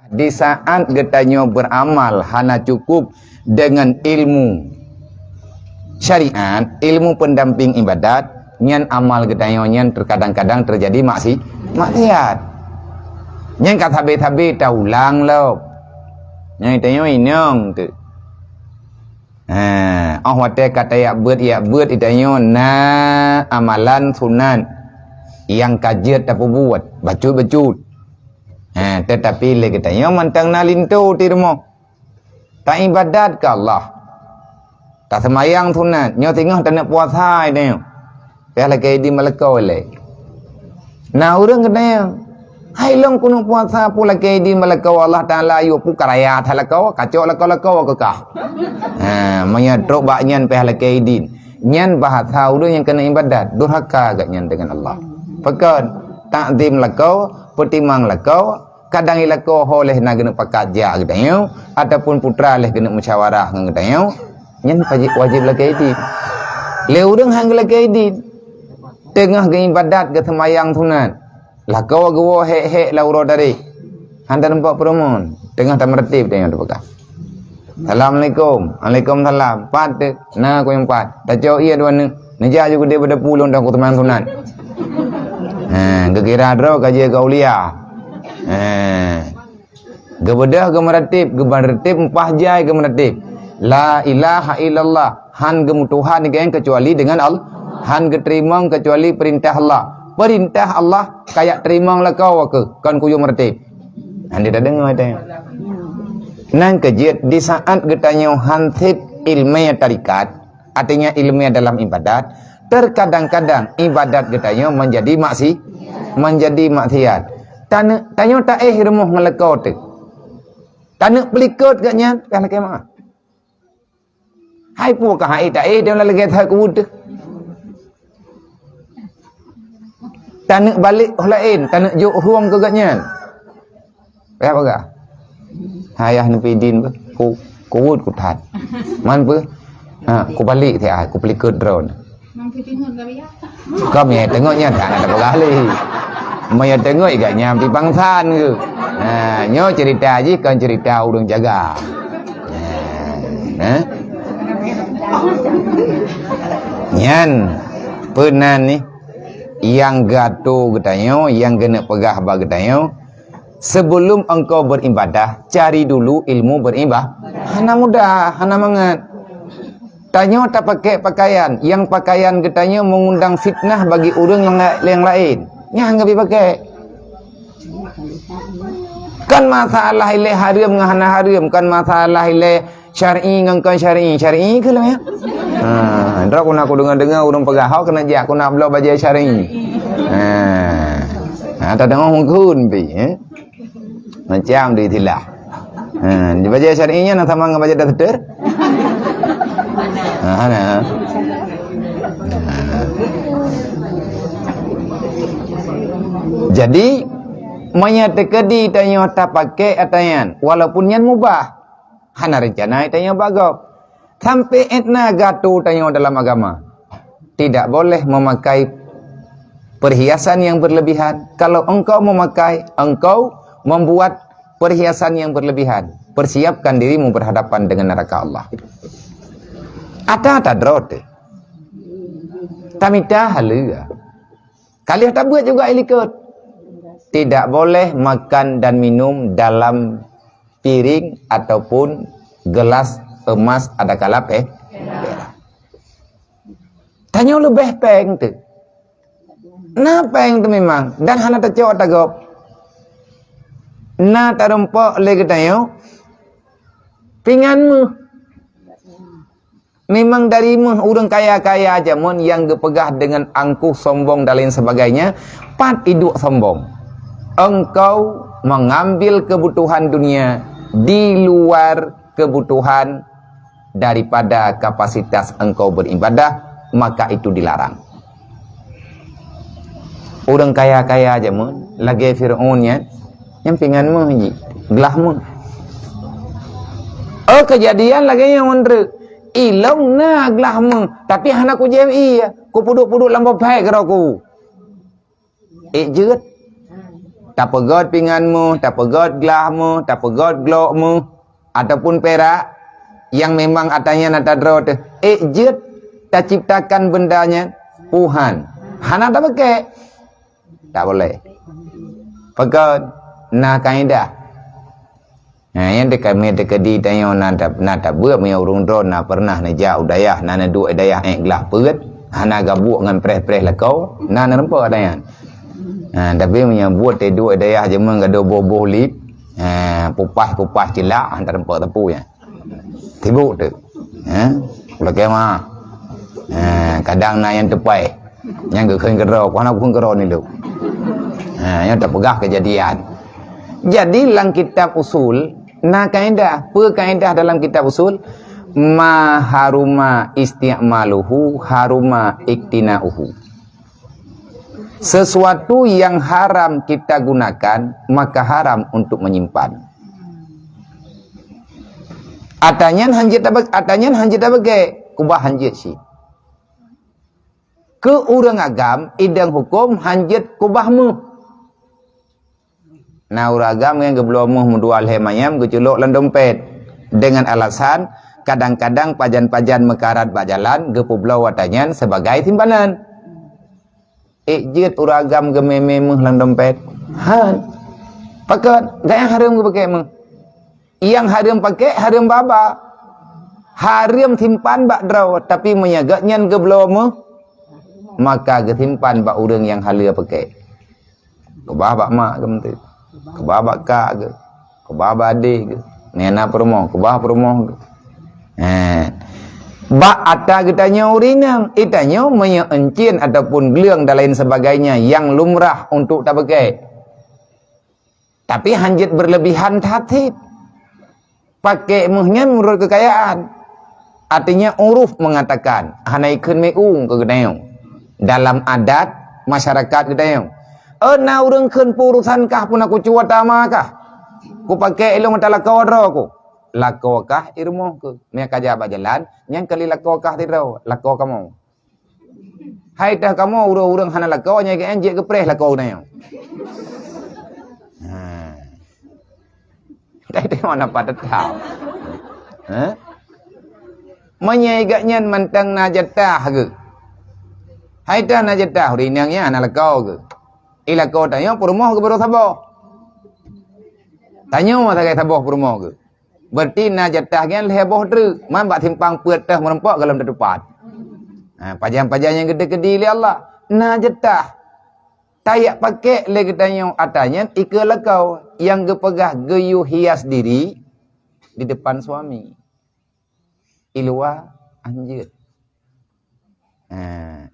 Di saat getanyo beramal hana cukup dengan ilmu syariat, ilmu pendamping ibadat, nyan amal getanyo nyan terkadang-kadang terjadi maksiat. Nyan kat habis-habis dah ulang lo. Nyan getanyo inyong tu. Wate kata ya buat itanyo na amalan sunan yang kajiat tak buat bacut. Tetapi le katanya mantang nalinto ti rumah. Tak ibadat ke Allah. Tak semayang sunat, nyo tengah tak nak puasa ni. Pihak lagi di Melaka le. Nah orang katanya, hai long kuno puasa pula lagi di Melaka Allah Taala yu pu karaya thalakau kacok lakau ke kah. Maya trok bak nyan pihak lagi di. Nyan bahasa orang yang kena ibadat, durhaka agak nyan dengan Allah. Pekan takdim lakau, pertimang lakau, kadang ilako oleh nak kena pakat ja gedanya ataupun putra leh kena musyawarah dengan gedanya nyen wajib lagi idi le urang hang lagi idi tengah ke ibadat ke semayang sunat lakau go he lauro dari handa nampak peremon tengah tak mertib dia tu pakai Assalamualaikum Waalaikumsalam pat na ko yang pat tak jauh ia dua ni neja juga dia pada pulun dah ku teman sunat kekira dro kaji kaulia gebedah gemeratib empah jai gemeratib la ilaha illallah han gemu Tuhan ni kecuali dengan Allah han geterimang kecuali perintah Allah kayak terimang lah kau ke kan kuyu meratib han dia dah dengar tanya nang kejiat di saat getanya hantit ilmiah tarikat artinya ilmiah dalam ibadat terkadang-kadang ibadat getanya menjadi maksiat Tanya tak rumah ngelekau tu. Tanya pelikut katnya, kan lagi mana? Hai pu ka hai tak dia lagi tak kud. Tanya balik lain, tanya juk huang ke katnya. Apa gak? Hayah ni pidin ku kud ku tat. Man pu? Ku balik ti ku pelikut drone. Mang pidin hon ya. Kami tengoknya tak ada bergali. Maya tengok igaknya pi bangsan ke. Nyo cerita aja kan cerita urang jaga. Nyan penan ni yang gato getanyo, yang kena pegah ba getanyo. Sebelum engkau beribadah, cari dulu ilmu beribadah. Hana mudah, hana mangat. Tanyo tak pakai pakaian, yang pakaian getanyo mengundang fitnah bagi orang yang lain. Yang enggak dipakai. Kan masalah ile haram ngahana haram, kan masalah ile syar'i ngangkan syar'i ke lah ya. Ndra aku dengar orang pegahau kena jak aku nak bela baca syar'i. Tak dengar mungkin pi macam di tilah. Dibaca syar'inya nak sama dengan baca daftar. Jadi menyatakan tanya tak pakai atayan walaupun yang mubah hana rencana tanya bagau sampai etna gato tanya dalam agama tidak boleh memakai perhiasan yang berlebihan. Kalau engkau memakai, engkau membuat perhiasan yang berlebihan, persiapkan dirimu berhadapan dengan neraka Allah. Ada drote tamita haluga kalian tak buat juga ilikut. Tidak boleh makan dan minum dalam piring ataupun gelas emas ada kalap tanya lebih peng tu. Nah peng tu memang dan hana tercok tagap. Nah tarumpak lagi tanya pinganmu memang darimu orang kaya-kaya aja mon yang gepegah dengan angkuh sombong dan lain sebagainya pat iduk sombong. Engkau mengambil kebutuhan dunia di luar kebutuhan daripada kapasitas engkau beribadah, maka itu dilarang. Orang kaya-kaya aja mun, lagi Fir'aunnya, yang pinganmu haji, gelahmu. Kejadian lagi yang mendera, ilong na gelahmu, tapi hana ku JMI ya, ku puduk-puduk lampu baik keraku. Jeut. tak pegot pinganmu, tak pegot gelahmu, tak pegot glokmu, ataupun perak yang memang atanya nata draw tu. Jet tak ciptakan bendanya Tuhan. Hana tak pakai. Tak boleh. Pegot na kaidah. Yang dekat me dekat di tayo na buat me urung drone na pernah na ja udayah na duk dayah gelah peut. Hana gabuk dengan preh-preh lakau, na nampak ada yang. Tapi punya buat dua daya je meng ada boboh lip. Pupas celak hantar nampak tepu ya. Tibuk tu. Pula kema. Kadang na yang tepai. Yang ke kerau, kau nak pun kerau ni lu. Yang tak pegah kejadian. Jadi dalam kitab usul, na kaedah, apa kaedah dalam kitab usul? Ma haruma isti'maluhu haruma iktina'uhu. Sesuatu yang haram kita gunakan, maka haram untuk menyimpan. Atanyan hanjit bagai kubah hanjit si. Ke urang agam idang hukum hanjit kubahmu. Nah urang agam yang geblomuh mudual hemayam geculuk lan dompet dengan alasan kadang-kadang pajan-pajan mekarat bajalan gepublau watanyan sebagai simpanan. Jet uragam gememe meh lang dompet. Han. Pakat gaya haram ke pakai meh. Yang haram pakai haram baba. Haram timpan bak draw tapi menyagaknya geblau meh maka getimpan bak urang yang halia pakai. Kebah bak mak ke mentu. Kebah bak kak ke. Kebah bak adik ke. Nena perumoh, kebah perumoh ke. Bak ata getanya urinang, itanya menyencin ataupun gelang dan lain sebagainya yang lumrah untuk tak pakai. Tapi hanjit berlebihan tatib. Pakai muhnya menurut kekayaan. Artinya uruf mengatakan hanaikun meung ke gedayong. Dalam adat masyarakat gedayong. Na urang keun purusan kah pun aku cuat amakah. Ku pakai ilmu talakau aku. Lakau kah irmoh ke mereka jabat jalan yang kali lakau kah tidak lakau kamu hai dah kamu urang-urang hana lakau nya ke anjek ke preh lakau na yo dah itu mana pada tahu menyegaknya mentang najatah ke hai dah najatah rinangnya hana lakau ke ilakau tanya perumoh ke baru sabar tanya mah tak sabar perumoh ke. Berarti na jatah kan leboh dru man bak timpang peut dah merempak dalam depan. Pajan-pajan yang gede-gede li Allah. Na jatah tayak pakai le gedanya atanya ika lakau yang gepegah geyu hias diri di depan suami. Ilwa anjir.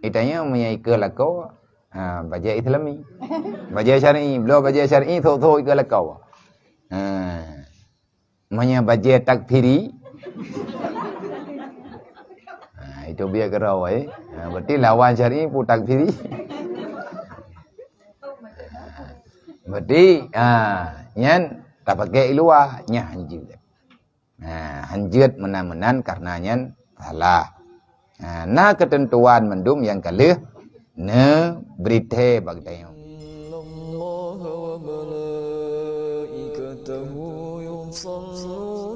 Itanya punya ika lakau baja Islami. Baja syar'i, belum baja syar'i tho ika lakau. Namanya bajet takfiri. Itu biar kerau berarti lawan syar'i pun takfiri. Berarti nyan tak pakai iluah nya hanjut. Hanjut menan-menan karenanya salah. Na ketentuan mendum yang kalih ne berite bagdayo. صلوا